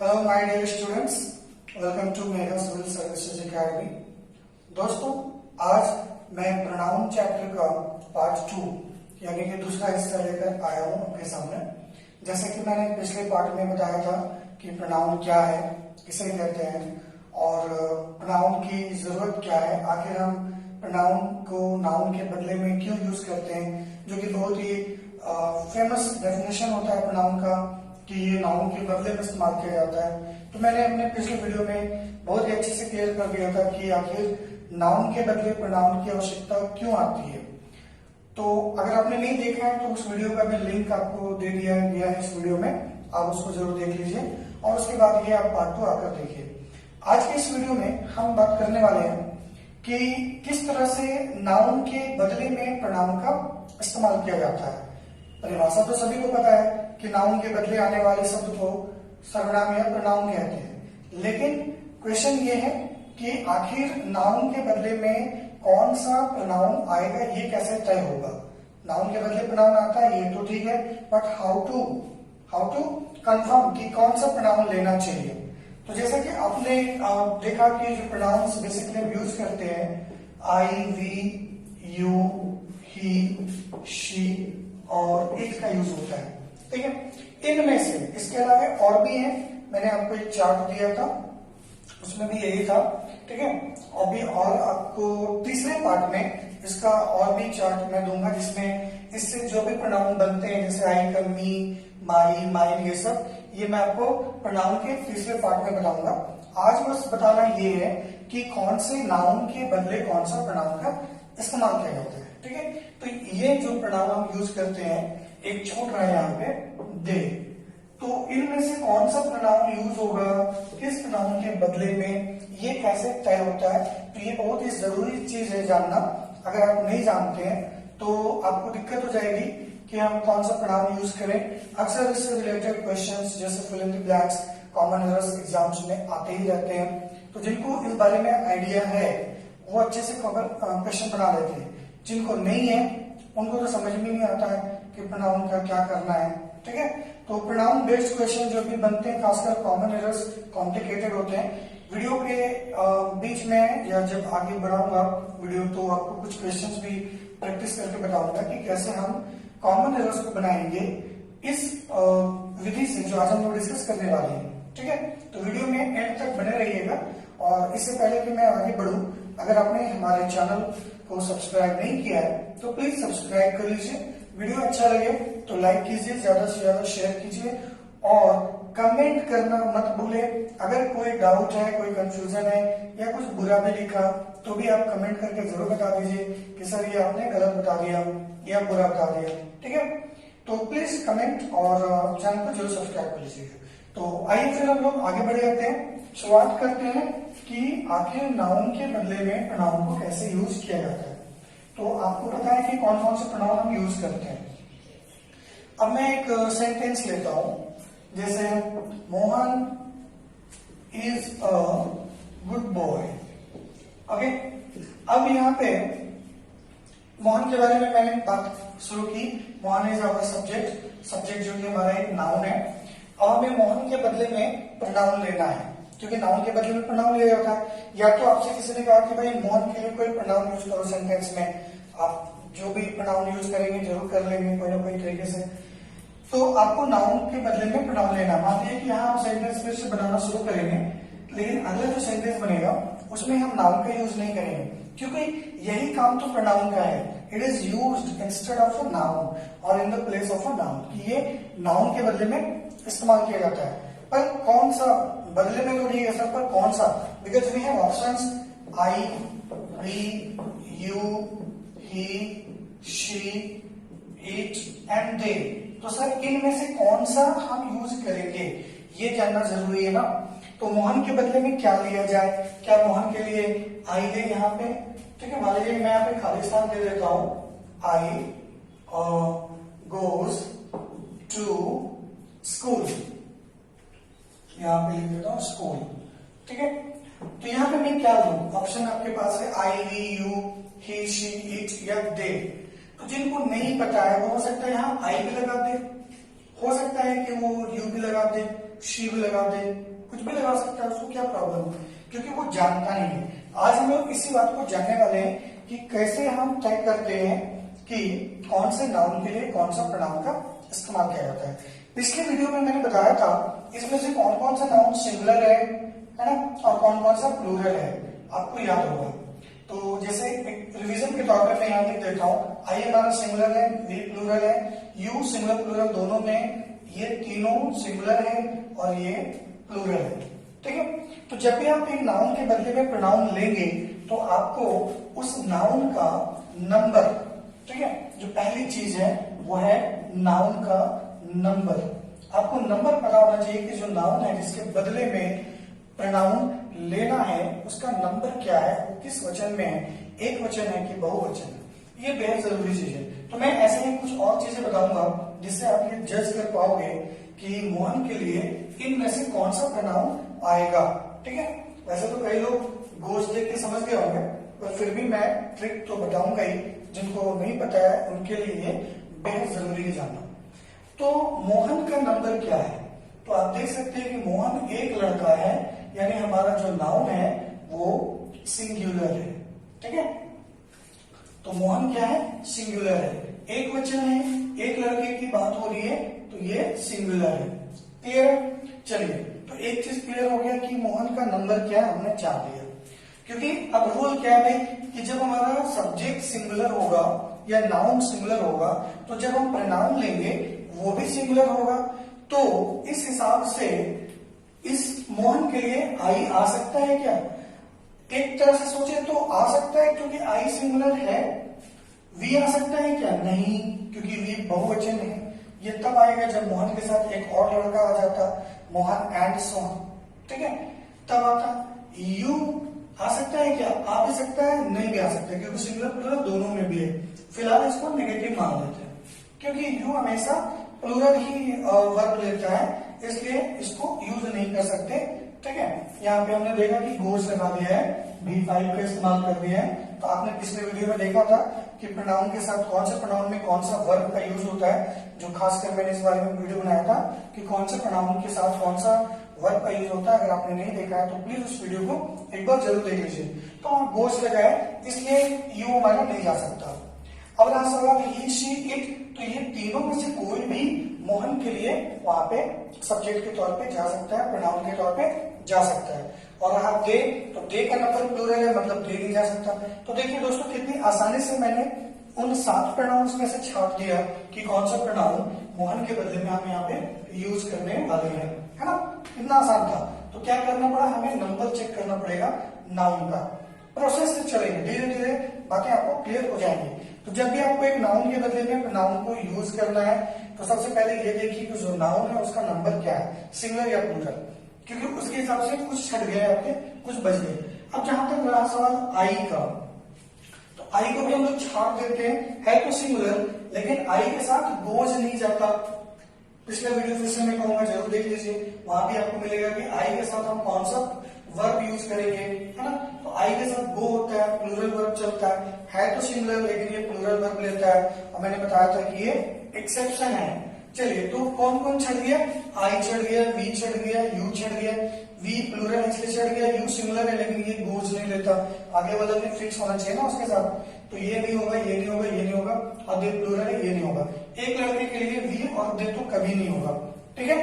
Hello my dear students, welcome to Mega Civil Services Academy. दोस्तों, आज मैं pronoun chapter का पार्ट 2 यानी कि दूसरा हिस्सा लेकर आया हूं आपके सामने। जैसे कि मैंने पिछले पार्ट में बताया था कि प्रोनाउन क्या है, किसे कहते हैं और प्रोनाउन की जरूरत क्या है, आखिर हम प्रोनाउन को नाउन के बदले में क्यों यूज करते हैं, जो कि बहुत ही फेमस डेफिनेशन होता है प्रोनाउन का कि ये नाउन के बदले में इस्तेमाल किया जाता है। तो मैंने अपने पिछले वीडियो में बहुत ही अच्छे से क्लियर कर दिया था कि आखिर नाउन के बदले प्रोनाउन की आवश्यकता क्यों आती है। तो अगर आपने नहीं देखा है तो उस वीडियो का भी लिंक आपको दे दिया है इस वीडियो में, आप उसको जरूर देख लीजिए और उसके बाद ये आप पार्ट 2 आकर देखिए। आज के इस वीडियो में हम बात करने वाले हैं कि किस तरह से नाउन के बदले में प्रोनाउन का इस्तेमाल किया जाता है। परिभाषा तो सभी को पता है कि नाउन के बदले आने वाले शब्द को सर्वनाम या प्रोनाउन कहते हैं, लेकिन क्वेश्चन ये है कि आखिर नाउन के बदले में कौन सा प्रोनाउन आएगा, ये कैसे तय होगा। नाउन के बदले प्रोनाउन आता है ये तो ठीक है, बट हाउ टू कंफर्म कि कौन सा प्रोनाउन लेना चाहिए। तो जैसा कि आपने देखा कि जो प्रोनाउंस बेसिकली हम यूज करते हैं आई, वी, यू, ही, शी और इट का यूज होता है, ठीक है। इनमें से इसके अलावा और भी है, मैंने आपको एक चार्ट दिया था उसमें भी यही था, ठीक है। अभी और आपको तीसरे पार्ट में इसका और भी चार्ट मैं दूंगा जिसमें इससे जो भी प्रोनाउन बनते हैं जैसे आई का मी, माई, माइन, ये सब ये मैं आपको प्रोनाउन के तीसरे पार्ट में बताऊंगा। आज बस बताना ये है कि कौन से नाउन के बदले कौन सा प्रोनाउन का इस्तेमाल किया जाता है, ठीक है। तो ये जो प्रोनाउन हम यूज करते हैं, एक छूट रहा है यहाँ पे दे, तो इनमें से कौन सा प्रोनाउन यूज होगा किस प्रोनाउन के बदले में, ये कैसे तय होता है। तो ये बहुत ही जरूरी चीज है जानना। अगर आप नहीं जानते हैं तो आपको दिक्कत हो जाएगी कि हम कौन सा प्रोनाउन यूज करें। अक्सर इससे रिलेटेड क्वेश्चंस जैसे fill in the blanks, common errors exams में आते ही रहते हैं। तो जिनको इस बारे में आइडिया है वो अच्छे से क्वेश्चन बना लेते हैं, जिनको नहीं है उनको तो समझ में नहीं आता है कि प्रोनाउन का क्या करना है, ठीक है। तो प्रोनाउन बेस्ड क्वेश्चन जो भी बनते हैं, खासकर कॉमन एरर्स कॉम्प्लिकेटेड होते हैं। वीडियो के बीच में या जब आगे बढ़ाऊंगा वीडियो तो आपको कुछ क्वेश्चंस भी प्रैक्टिस करके बताऊंगा कि कैसे हम कॉमन एरर्स को बनाएंगे इस विधि से जो आज हम लोग डिस्कस करने वाले हैं, ठीक है। तो वीडियो में एंड तक बने रहिएगा। और इससे पहले कि मैं आगे बढ़ूं, अगर आपने हमारे चैनल को सब्सक्राइब नहीं किया है तो प्लीज सब्सक्राइब कर लीजिए। वीडियो अच्छा लगे तो लाइक कीजिए, ज्यादा से ज्यादा शेयर कीजिए और कमेंट करना मत भूले। अगर कोई डाउट है, कोई कंफ्यूजन है या कुछ बुरा भी लिखा तो भी आप कमेंट करके जरूर बता दीजिए कि सर ये आपने गलत बता दिया या बुरा बता दिया, ठीक है। तो प्लीज कमेंट और चैनल को जरूर सब्सक्राइब कर लीजिएगा। तो आइए फिर हम लोग आगे बढ़ जाते हैं, शुरुआत करते हैं कि आखिर नाउन के बदले में प्रोनाउन को कैसे यूज किया जाता है। तो आपको पता है कि कौन कौन से प्रोनाउन हम यूज करते हैं। अब मैं एक सेंटेंस लेता हूं, जैसे Mohan is a good boy, okay. अब यहाँ पे मोहन के बारे में मैंने बात शुरू की। मोहन इज आवर सब्जेक्ट जो कि हमारा एक नाउन है। अब हमें मोहन के बदले में प्रोनाउन लेना है, क्योंकि नाउन के बदले में प्रोनाउन लिया जाता है। या तो आपसे किसी ने कहा कि भाई मोहन के लिए कोई प्रोनाउन यूज करो सेंटेंस में, आप जो भी प्रोनाउन यूज करेंगे जरूर कर लेंगे कोई ना कोई तरीके से। तो आपको नाउन के बदले में प्रोनाउन लेना। मान लीजिए कि यहाँ हम सेंटेंस फिर से बनाना शुरू करेंगे, लेकिन अगला जो सेंटेंस बनेगा उसमें हम नाउन का यूज नहीं करेंगे, क्योंकि यही काम तो प्रोनाउन का है। It is used instead of a noun और in the place of a noun, कि ये नाउन के बदले में इस्तेमाल किया जाता है। पर कौन सा बदले में तो नहीं है सर, पर कौन सा, because we have options I, we, you, he, she, it and they. तो सर इनमें से कौन सा हम यूज करेंगे ये जानना जरूरी है ना। तो मोहन के बदले में क्या लिया जाए, क्या मोहन के लिए आई दे यहाँ पे, ठीक है। मान लीजिए मैं यहाँ पे खाली स्थान दे देता हूं, आई गोज टू स्कूल, यहाँ पे लिख देता हूं स्कूल, ठीक है। तो यहाँ पे मैं क्या लूं, ऑप्शन आपके पास है I, we, you, he, she, it या दे। तो जिनको नहीं पता है वो हो सकता है यहाँ आई भी लगा दे, हो सकता है कि वो यू भी लगा दे, शी भी लगा दे, कुछ भी लगा सकता है, उसको क्या प्रॉब्लम है, क्योंकि वो जानता नहीं है। आज हम लोग इसी बात को जानने वाले हैं कि कैसे हम तय करते हैं कि कौन से नाउन के लिए कौन सा प्रोनाउन का इस्तेमाल किया जाता है। पिछले वीडियो में मैंने बताया था इसमें से कौन कौन सा नाउन सिंगुलर है ना, और कौन कौन सा प्लूरल है, आपको याद होगा। तो जैसे एक रिवीजन के तौर पर मैं यहाँ लिख देता हूँ, आई हमारा सिंगुलर है, वी प्लूरल है, यू सिंगुलर प्लूरल दोनों में, ये तीनों सिंगुलर है और ये प्लूरल है, ठीक है। तो जब भी आप एक नाउन के बदले में प्रोनाउन लेंगे तो आपको उस नाउन का नंबर, ठीक है, जो पहली चीज है वो है नाउन का नंबर। आपको नंबर पता होना चाहिए कि जो नाउन है जिसके बदले में प्रोनाउन लेना है उसका नंबर क्या है, वो किस वचन में है, एक वचन है कि बहुवचन है। ये बेहद जरूरी चीज है। तो मैं ऐसे ही कुछ और चीजें बताऊंगा जिससे आप ये जज कर पाओगे कि मोहन के लिए इनमें से कौन सा प्रोनाउन आएगा, ठीक है। वैसे तो कई लोग गोश्त देख के समझ गए होंगे, पर फिर भी मैं ट्रिक तो बताऊंगा ही, जिनको नहीं पता है उनके लिए बेहद जरूरी है जानना। तो मोहन का नंबर क्या है, तो आप देख सकते हैं कि मोहन एक लड़का है, यानी हमारा जो नाउन है वो सिंगुलर है, ठीक है। तो मोहन क्या है, सिंगुलर है, एक वचन है, एक लड़के की बात हो रही है, तो ये सिंगुलर है। क्लियर? चलिए, तो एक चीज क्लियर हो गया कि मोहन का नंबर क्या है, हमने जान लिया। क्योंकि अब रूल क्या है कि जब हमारा सब्जेक्ट सिंगुलर होगा या नाउन सिंगुलर होगा, तो जब हम प्रोनाउन लेंगे वो भी सिंगुलर होगा। तो इस हिसाब से इस मोहन के लिए आई आ सकता है क्या? एक तरह से सोचे तो आ सकता है, क्योंकि आई सिंगुलर है। वी आ सकता है क्या? नहीं, क्योंकि वी बहुवचन है। ये तब आएगा जब मोहन के साथ एक और लड़का आ जाता, मोहन एंड सोहन, ठीक है, तब आता। यू आ सकता है क्या? आ भी सकता है, नहीं भी आ सकता है, क्योंकि सिंगुलर प्लूरल दोनों में भी है। फिलहाल इसको नेगेटिव मान लेते हैं, क्योंकि यू हमेशा प्लूरल ही वर्ब लेता है, इसलिए इसको यूज नहीं कर सकते, ठीक है। यहाँ पे हमने देखा कि गोज लगा दिया है, V5 का इस्तेमाल कर दिया है। तो आपने पिछले वीडियो में देखा था कि प्रोनाउन के साथ कौन से प्रोनाउन में कौन सा वर्ब का यूज होता है, जो खासकर मैंने इस बारे में वीडियो बनाया था कि कौन से प्रोनाउन के साथ कौन सा वर्ब का यूज होता है। अगर आपने नहीं देखा है तो प्लीज उस वीडियो को एक बार जरूर देख लीजिए। तो गोज लगा है, इसलिए यू हमारा नहीं जा सकता। अब रहा सवाल ही, शी, इट, तो ये तीनों में से कोई भी मोहन के लिए वहां पे सब्जेक्ट के तौर पे जा सकता है, प्रोनाउन के तौर पे जा सकता है। और रहा दे, तो दे का नंबर प्लूरल है, मतलब दे नहीं जा सकता। तो देखिए दोस्तों, कितनी आसानी से मैंने उन 7 प्रोनाउंस में से छांट दिया कि कौन सा प्रोनाउन मोहन के बदले में हम यहाँ पे यूज करने वाले हैं, है ना। इतना आसान था। तो क्या करना पड़ा, हमें नंबर चेक करना पड़ेगा नाउन का। प्रोसेस से चलेंगे, धीरे धीरे बातें आपको क्लियर हो जाएंगी। तो जब भी आपको एक नाउन के बदले में नाउन को यूज करना है, तो सबसे पहले ये देखिए कि जो नाउन है उसका नंबर क्या है, सिंगुलर या प्लूरल, क्योंकि उसके हिसाब से कुछ छट गए आपके, कुछ बच गए। अब जहां तक रहा सवाल आई का, तो आई को भी हम लोग छाप देते हैं, है तो सिंगुलर, लेकिन आई के साथ गोज नहीं जाता। पिछले वीडियो फिर से मैं कहूंगा जरूर देख लीजिए, वहां भी आपको मिलेगा कि आई के साथ हम कौन सा वर्ब यूज करेंगे, है ना। तो आई के साथ गो होता है, प्लूरल वर्ब चलता है तो सिंगुलर, लेकिन ये प्लूरल वर्ब लेता है। और मैंने बताया था कि ये एक्सेप्शन है। चलिए, तो कौन कौन छड़ गया, आई चढ़ गया, वी चढ़ गया, यू चढ़ गया। वी प्लूरल इसलिए चढ़ गया, यू सिंगुलर है, लेकिन ये गोज नहीं लेता, आगे वाला भी फिक्स होना चाहिए ना उसके साथ। तो ये नहीं होगा, ये नहीं होगा, ये नहीं होगा, और दे प्लूरल है, ये नहीं होगा। एक लड़के के लिए वी और दे तो कभी नहीं होगा, ठीक है।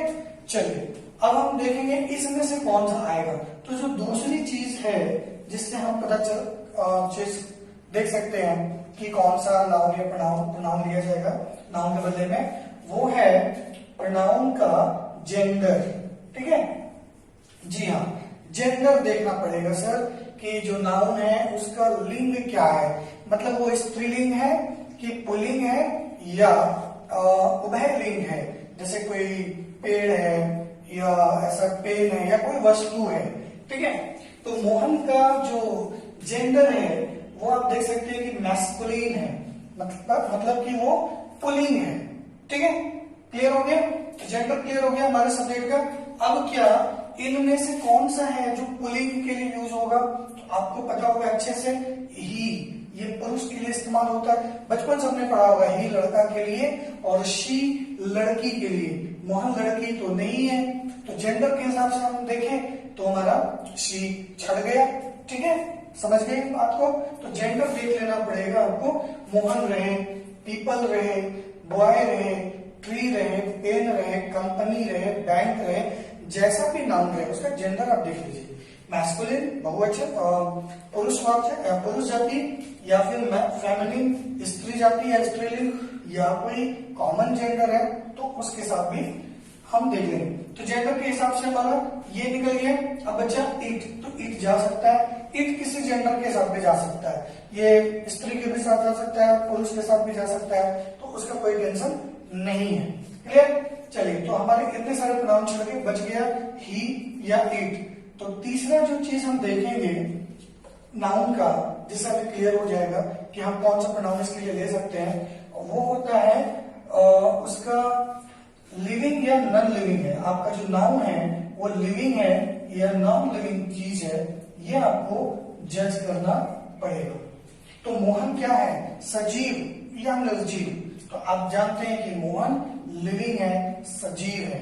चलिए, अब हम देखेंगे इसमें से कौन सा आएगा। तो जो दूसरी चीज है जिससे हम पता चीज देख सकते हैं कि कौन सा नाउन या प्रोनाउन लिया जाएगा नाउन के बदले में, वो है प्रोनाउन का जेंडर, ठीक है। जी हाँ, जेंडर देखना पड़ेगा सर कि जो नाउन है उसका लिंग क्या है, मतलब वो स्त्रीलिंग है कि पुल्लिंग है या उभयलिंग है। जैसे कोई पेड़ है या ऐसा पेन है या कोई वस्तु है, ठीक है। तो मोहन का जो जेंडर है वो आप देख सकते हैं कि मैस्कुलिन है, मतलब कि वो पुल्लिंग है, ठीक है। क्लियर हो गया, जेंडर क्लियर हो गया हमारे सब्जेक्ट का। अब क्या इनमें से कौन सा है जो पुल्लिंग के लिए यूज होगा, तो आपको पता होगा अच्छे से ही, ये पुरुष के लिए इस्तेमाल होता है। बचपन से हमने पढ़ा होगा ही लड़का के लिए और शी लड़की के लिए। मोहन लड़की तो नहीं है, तो जेंडर के हिसाब से हम देखें तो हमारा शी छड़ गया। ठीक है, समझ गए बात को। तो जेंडर देख लेना पड़ेगा आपको। मोहन रहे, पीपल रहे, बॉय रहे, ट्री रहे, पेन रहे, कंपनी रहे, बैंक रहे, जैसा भी नाउन रहे उसका जेंडर आप देख लीजिए। मैस्कुलिन बहुवचन, पुरुषवाचक पुरुष जाति, या फिर फेमिनिन स्त्री जाति या स्त्रीलिंग, या कोई कॉमन जेंडर है तो उसके साथ भी हम देख लेंगे। तो जेंडर के हिसाब से हमारा ये निकल गया। अब बच्चा इट, तो इट जा सकता है। इट किसी जेंडर के साथ भी जा सकता है, ये स्त्री के भी साथ जा सकता है, पुरुष के साथ भी जा सकता है, तो उसका कोई टेंशन नहीं है। क्लियर? चलिए, तो हमारे इतने सारे प्रोनाउन चल गए, बच गया ही या इट। तो तीसरा जो चीज हम देखेंगे नाउन का, जिससे हमें क्लियर हो जाएगा कि हम कौन सा प्रोनाउन इसके लिए ले सकते हैं, वो होता है उसका लिविंग या नॉन लिविंग है। आपका जो नाउन है वो लिविंग है या नॉन लिविंग चीज है, ये आपको जज करना पड़ेगा। तो मोहन क्या है, सजीव या निर्जीव? तो आप जानते हैं कि मोहन लिविंग है, सजीव है।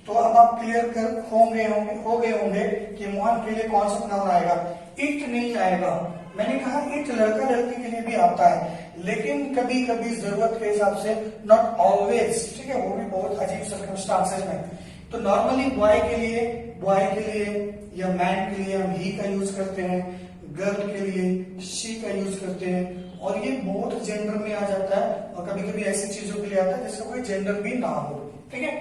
तो अब आप क्लियर कर हो गए होंगे कि मोहन के लिए कौन सा प्रोनाउन आएगा। इट नहीं आएगा। मैंने कहा इट लड़का लड़की के लिए भी आता है, लेकिन कभी कभी जरूरत के हिसाब से, नॉट ऑलवेज। ठीक है, वो भी बहुत अजीब सर्कमस्टांसेस में। तो नॉर्मली बॉय के लिए या मैन के लिए हम ही का यूज करते हैं, गर्ल के लिए शी का यूज करते हैं, और ये बहुत जेंडर में आ जाता है, और कभी कभी ऐसी चीजों के लिए आता है जिसका कोई जेंडर भी ना हो। ठीक है,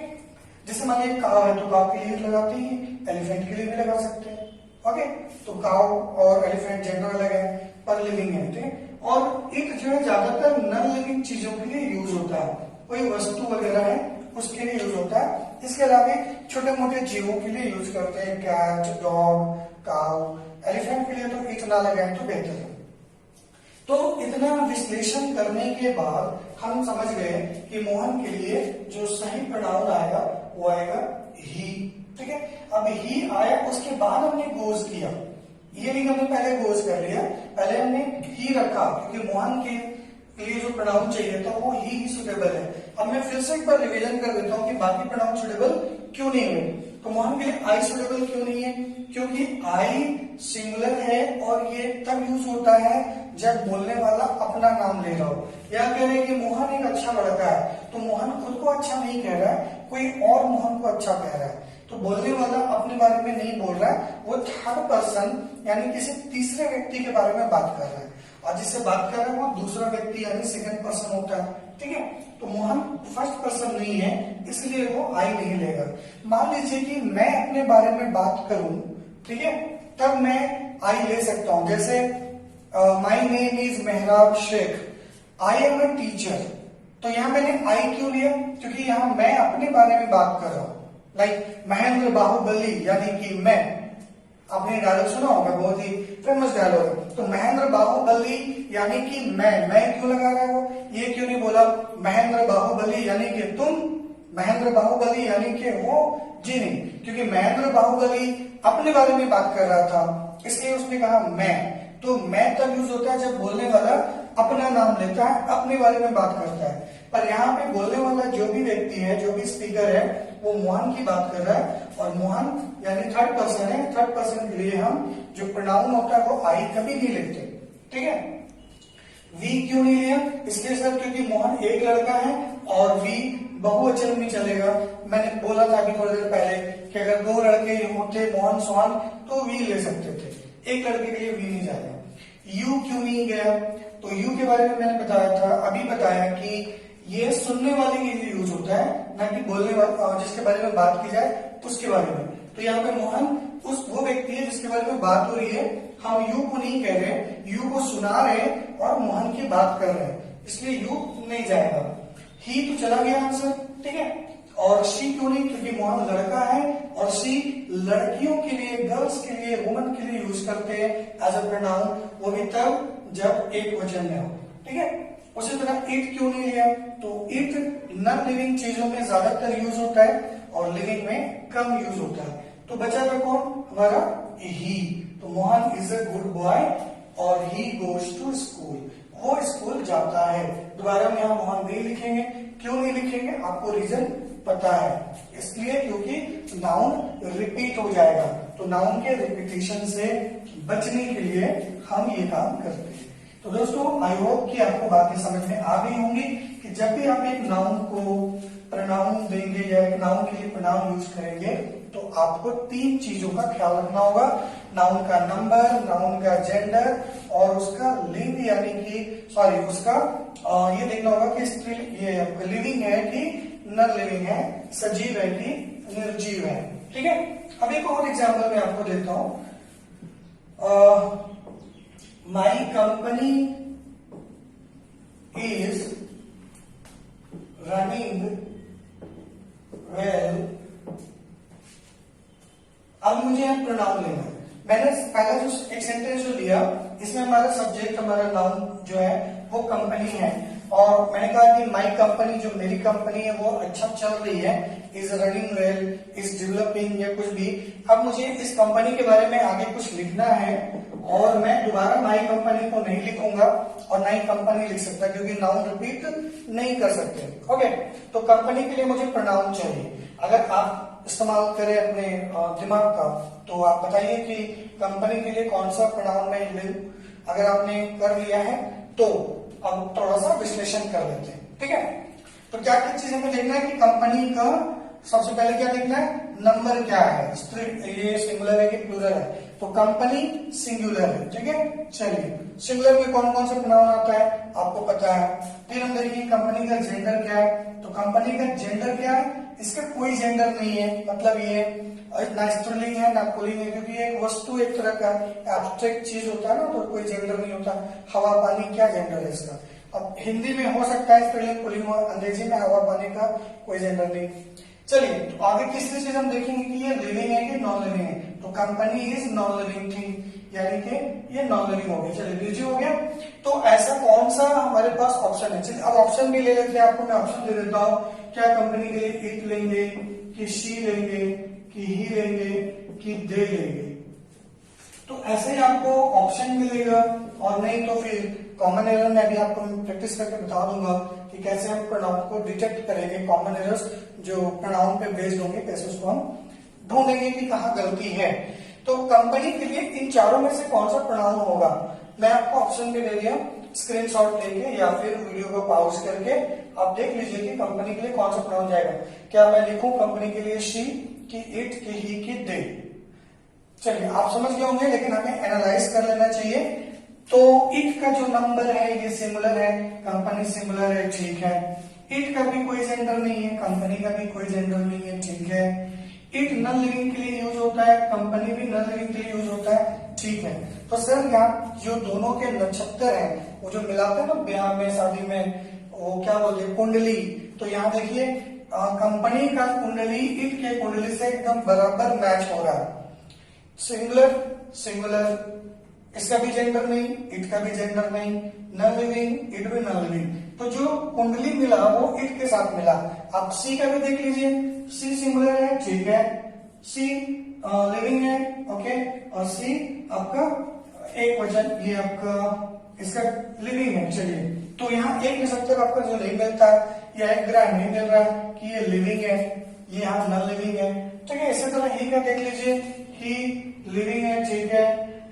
जैसे मान लीजिए काव है तो काव के लिए लगाते हैं, एलिफेंट के लिए भी लगा सकते हैं। ओके, तो काव और एलिफेंट जेंडर अलग है पर लिविंग है। ठीक है, और इट जो है ज्यादातर नॉन लिविंग चीजों के लिए यूज होता है, कोई वस्तु वगैरह है उसके लिए यूज होता है। इसके अलावा छोटे मोटे जीवों के लिए यूज करते हैं, कैट, डॉग, काव। एलिफेंट के लिए तो इट ना लगाए तो बेहतर है। तो इतना विश्लेषण करने के बाद हम समझ गए कि मोहन के लिए जो सही प्रोनाउन आएगा वो आएगा ही। ठीक है, अब ही आया, उसके बाद हमने गोज किया। ये नहीं हमने पहले गोज कर लिया, पहले हमने ही रखा क्योंकि मोहन के लिए जो प्रोनाउन चाहिए था वो ही सुटेबल है। अब मैं फिर से एक बार रिवीजन कर देता हूँ कि बाकी प्रोनाउन सुटेबल क्यों नहीं हुए। तो मोहन के लिए आई सुटेबल क्यों नहीं है? क्योंकि आई सिंगुलर है और ये तब यूज होता है जब बोलने वाला अपना नाम ले रहा हो, या कह रहे कि मोहन एक अच्छा लड़का है, तो मोहन खुद को अच्छा नहीं कह रहा है, कोई और मोहन को अच्छा कह रहा है। तो बोलने वाला अपने बारे में नहीं बोल रहा है, वो थर्ड पर्सन यानी किसी तीसरे व्यक्ति के बारे में बात कर रहा है, और जिससे बात कर रहा है वो दूसरा व्यक्ति यानी सेकंड पर्सन होता है। ठीक है, तो मोहन फर्स्ट पर्सन नहीं है, इसलिए वो आई नहीं लेगा। मान लीजिए कि मैं अपने बारे में बात करूं, ठीक है, तब मैं आई ले सकता हूं। जैसे माई name is Mehrab Sheikh, I am a teacher. तो यहां मैंने आई क्यों लिया? क्योंकि यहां मैं अपने बारे में बात कर रहा हूं। लाइक महेंद्र बाहुबली यानी कि मैं, आपने डायलॉग सुना होगा, बहुत ही फेमस डायलॉग है। तो महेंद्र बाहुबली यानी कि मैं क्यों लगा रहा है वो? ये क्यों नहीं बोला महेंद्र बाहुबली यानी कि तुम, महेंद्र बाहुबली यानी कि वो? जी नहीं, क्योंकि महेंद्र बाहुबली अपने बारे में बात कर रहा था, इसलिए उसने कहा मैं। तो मैं तब यूज होता है जब बोलने वाला अपना नाम लेता है, अपने बारे में बात करता है। पर यहाँ पे बोलने वाला जो भी व्यक्ति है, जो भी स्पीकर है, वो मोहन की बात कर रहा है, और मोहन यानी थर्ड पर्सन है। थर्ड पर्सन के लिए हम जो प्रोनाउन होता है वो आई कभी नहीं लेते। ठीक है, वी क्यों नहीं लिया? इसलिए सर क्योंकि मोहन एक लड़का है और वी बहुवचन में चलेगा। मैंने बोला था अभी थोड़ी देर पहले कि अगर दो लड़के होते मोहन सोहन तो वी ले सकते थे, एक लड़के के लिए वी नहीं जाएगा। यू क्यों नहीं गया? तो यू के बारे में मैंने बताया था, अभी बताया कि ये सुनने वाले के लिए यूज होता है, ना कि बोलने वाले जिसके बारे में बात की जाए उसके बारे में। तो यहाँ पे मोहन वो व्यक्ति है जिसके बारे में बात हो रही है, हम यू को नहीं कह रहे, यू को सुना रहे और मोहन की बात कर रहे हैं, इसलिए यू नहीं जाएगा। ही तो चला गया आंसर। ठीक है, और शी क्यों नहीं? क्योंकि मोहन लड़का है और शी लड़कियों के लिए, गर्ल्स के लिए, वुमन के लिए यूज करते हैं एज अ प्रोनाउन, वो भी तब जब एक वचन में हो। ठीक है, उसी तरह इट क्यों नहीं लिया? तो इट नॉन लिविंग चीजों में ज्यादातर यूज होता है और लिविंग में कम यूज होता है। तो बचा था कौन? हमारा ही। तो Mohan is a good boy और ही गोज टू स्कूल, वो स्कूल जाता है। दोबारा हम यहाँ वहां नहीं लिखेंगे। क्यों नहीं लिखेंगे? आपको रीजन पता है, इसलिए क्योंकि नाउन रिपीट हो जाएगा। तो नाउन के रिपीटेशन से बचने के लिए हम ये काम करते हैं। तो दोस्तों आई होप कि आपको बातें समझ में आ गई होंगी कि जब भी आप एक नाउन को प्रोनाउन देंगे या एक नाउन के लिए प्रोनाउन यूज करेंगे तो आपको 3 चीजों का ख्याल रखना होगा। नाउन का नंबर, नाउन का जेंडर और उसका लिंग, यानी कि सॉरी उसका ये देखना होगा कि स्टिल ये लिविंग है कि नॉन लिविंग है, सजीव है कि निर्जीव है। ठीक है, अब एक और एग्जाम्पल मैं आपको देता हूं। My company is running well. अब मुझे यहाँ प्रोनाउन लेना है। मैंने पहला जो एक सेंटेंस जो लिया इसमें हमारा सब्जेक्ट, हमारा नाउन जो है वो कंपनी है, और मैंने कहा कि माई कंपनी, जो मेरी कंपनी है वो अच्छा चल रही है, is running well, is developing या कुछ भी। अब मुझे इस कंपनी के बारे में आगे कुछ लिखना है और मैं दोबारा माई कंपनी को नहीं लिखूंगा और ना ही कंपनी लिख सकता क्योंकि नाउन रिपीट नहीं कर सकते। ओके, तो कंपनी के लिए मुझे प्रोनाउन चाहिए। अगर आप इस्तेमाल करें अपने दिमाग का तो आप बताइए कि कंपनी के लिए कौन सा प्रोनाउन मैं लूं। अगर आपने कर लिया है तो अब थोड़ा सा विश्लेषण कर लेते हैं। ठीक है, तो क्या क्या चीजें हमें देखना है कि कंपनी का सबसे पहले क्या देखना है, नंबर क्या है, ये सिंगुलर है कि प्लूरल है। तो कंपनी सिंगुलर है। ठीक है, चलिए सिंगुलर में कौन कौन सा प्रोनाउन आता है आपको पता है। फिर हम देखिए कंपनी का जेंडर क्या है। तो कंपनी का जेंडर क्या है, इसका कोई जेंडर नहीं है, मतलब ये ना स्त्रीलिंग है ना पुल्लिंग है, क्योंकि एक वस्तु एक तरह का एब्स्ट्रैक्ट चीज होता है ना, तो कोई जेंडर नहीं होता। हवा पानी क्या जेंडर है इसका। अब हिंदी में हो सकता है स्त्रीलिंग पुल्लिंग हो, अंग्रेजी में हवा पानी का कोई जेंडर नहीं। चलिए तो आगे तीसरी चीज हम देखेंगे कि ये लिविंग है कि नॉन लिविंग है। तो company is non living thing, यानी कि ये नॉन लिविंग हो गया। चलिए निर्जीव हो गया। तो ऐसा कौन सा हमारे पास ऑप्शन है। चलिए अब ऑप्शन भी ले लेते हैं, आपको मैं ऑप्शन दे देता हूं। क्या कंपनी के लिए इट लेंगे कि शी लेंगे कि ही लेंगे कि दे लेंगे। तो ऐसे ही आपको ऑप्शन मिलेगा, और नहीं तो फिर कॉमन एरर में भी आपको प्रैक्टिस करके बता दूंगा कि कैसे हम प्रोनाउन को डिटेक्ट करेंगे। कॉमन एरर्स जो प्रोनाउन पे बेस्ड होंगे कैसे उसको हम ढूंढेंगे कि कहाँ गलती है। तो कंपनी के लिए इन चारों में से कौन सा प्रोनाउन होगा, मैं आपको ऑप्शन भी दे दिया, स्क्रीनशॉट लेके या फिर वीडियो को पॉज करके आप देख लीजिए कि कंपनी के लिए कौन सा प्रोनाउन जाएगा। क्या मैं लिखूं कंपनी के लिए शी कि इट कि ही कि दे। चलिए आप समझ गए होंगे, लेकिन हमें एनालाइज कर लेना चाहिए। तो इट का जो नंबर है ये सिंगुलर है, कंपनी सिंगुलर है, ठीक है। इट का भी कोई जेंडर नहीं है, कंपनी का भी कोई जेंडर नहीं है, ठीक है। इट नॉन लिविंग के लिए यूज होता है, कंपनी भी नॉन लिविंग के लिए यूज होता है, ठीक है। तो सर यहाँ जो दोनों के नक्षत्र हैं वो जो मिलाते हैं ना ब्याह में शादी में, वो क्या बोलते हैं कुंडली। तो यहाँ देखिए कंपनी का कुंडली इट के कुंडली से एकदम बराबर मैच हो रहा है। सिंगुलर सिंगुलर, इसका भी जेंडर नहीं, इट का भी जेंडर नहीं, नॉन लिविंग, इट भी नॉन लिविंग। तो जो कुंडली मिला वो इट के साथ मिला। आप सी का भी देख लीजिए, सी सिंगुलर है, ठीक है, सी लिविंग है, ओके, और सी आपका एक वचन, ये आपका इसका लिविंग है। चलिए तो यहाँ एक नक्षत्र आपका जो नहीं मिलता या एक ग्रह नहीं मिल रहा कि ये लिविंग है, ये यहाँ नॉन लिविंग है, ठीक है। इसी तरह ही का देख लीजिए, ही लिविंग है, ठीक है,